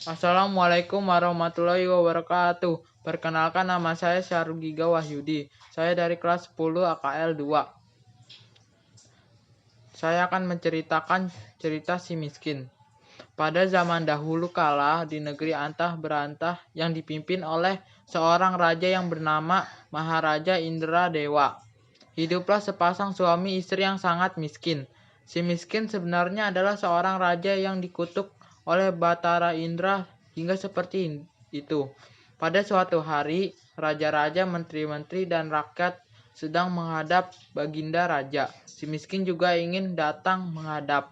Assalamualaikum warahmatullahi wabarakatuh. Perkenalkan, nama saya Syarul Giga Wahyudi. Saya dari kelas 10 AKL 2. Saya akan menceritakan cerita si miskin. Pada zaman dahulu kala, di negeri antah berantah yang dipimpin oleh seorang raja yang bernama Maharaja Indra Dewa, hiduplah sepasang suami istri yang sangat miskin. Si miskin sebenarnya adalah seorang raja yang dikutuk oleh Batara Indra hingga seperti itu. Pada suatu hari, raja-raja, menteri-menteri, dan rakyat sedang menghadap Baginda Raja. Si miskin juga ingin datang menghadap.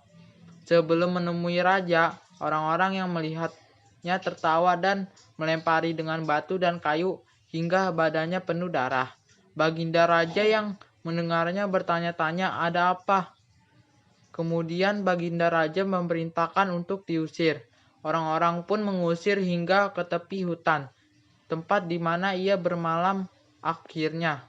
Sebelum menemui raja, orang-orang yang melihatnya tertawa dan melempari dengan batu dan kayu hingga badannya penuh darah. Baginda Raja yang mendengarnya bertanya-tanya, "Ada apa?" Kemudian Baginda Raja memerintahkan untuk diusir. Orang-orang pun mengusir hingga ke tepi hutan, tempat di mana ia bermalam. Akhirnya,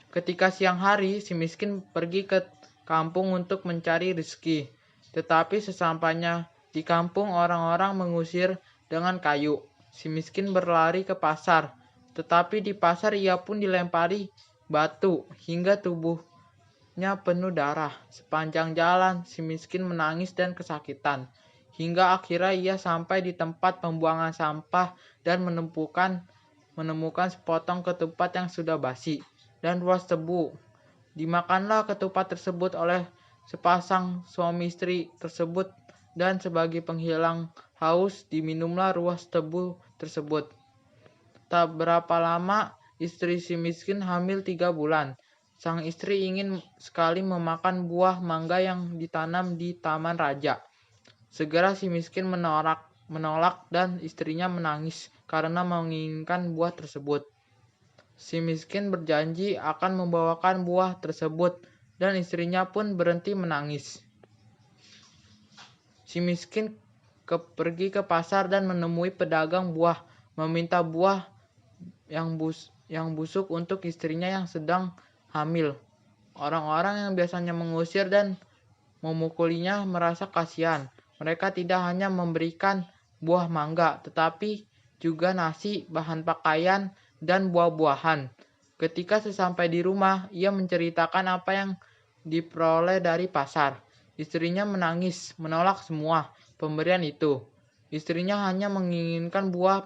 ketika siang hari, si miskin pergi ke kampung untuk mencari rezeki. Tetapi sesampainya di kampung, orang-orang mengusir dengan kayu. Si miskin berlari ke pasar, tetapi di pasar ia pun dilempari batu hingga tubuhnya penuh darah. Sepanjang jalan, si miskin menangis dan kesakitan, hingga akhirnya ia sampai di tempat pembuangan sampah dan menemukan sepotong ketupat yang sudah basi dan ruas tebu. Dimakanlah ketupat tersebut oleh sepasang suami istri tersebut, dan sebagai penghilang haus diminumlah ruas tebu tersebut. Tak berapa lama, istri si miskin hamil 3 bulan. Sang istri ingin sekali memakan buah mangga yang ditanam di taman raja. Segera si miskin menolak dan istrinya menangis karena menginginkan buah tersebut. Si miskin berjanji akan membawakan buah tersebut, dan istrinya pun berhenti menangis. Si miskin pergi ke pasar dan menemui pedagang buah, meminta buah yang busuk untuk istrinya yang sedang hamil. Orang-orang yang biasanya mengusir dan memukulinya merasa kasihan. Mereka tidak hanya memberikan buah mangga, tetapi juga nasi, bahan pakaian, dan buah-buahan. Ketika sesampai di rumah, ia menceritakan apa yang diperoleh dari pasar. Istrinya menangis, menolak semua pemberian itu. Istrinya hanya menginginkan buah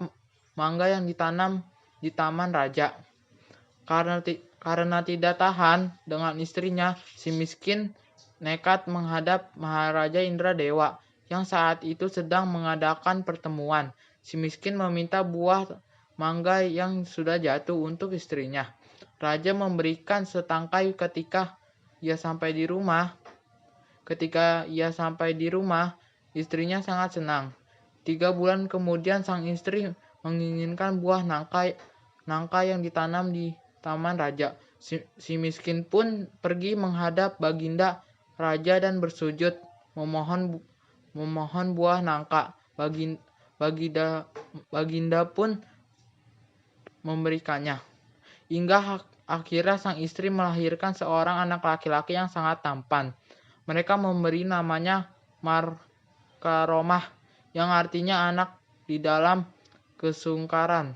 mangga yang ditanam di taman raja. Karena tidak tahan dengan istrinya, si miskin nekat menghadap Maharaja Indra Dewa yang saat itu sedang mengadakan pertemuan. Si miskin meminta buah mangga yang sudah jatuh untuk istrinya. Raja memberikan setangkai ketika ia sampai di rumah. Istrinya sangat senang. 3 bulan kemudian, sang istri menginginkan buah nangka yang ditanam di taman raja. Si miskin pun pergi menghadap Baginda Raja dan bersujud memohon buah nangka. Baginda pun memberikannya. Hingga akhirnya sang istri melahirkan seorang anak laki-laki yang sangat tampan. Mereka memberi namanya Markaromah, yang artinya anak di dalam kesungkaran.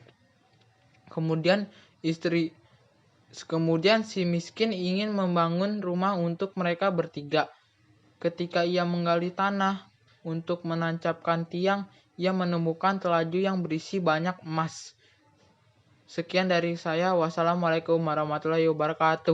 Kemudian si miskin ingin membangun rumah untuk mereka bertiga. Ketika ia menggali tanah untuk menancapkan tiang, ia menemukan telaju yang berisi banyak emas. Sekian dari saya. Wassalamualaikum warahmatullahi wabarakatuh.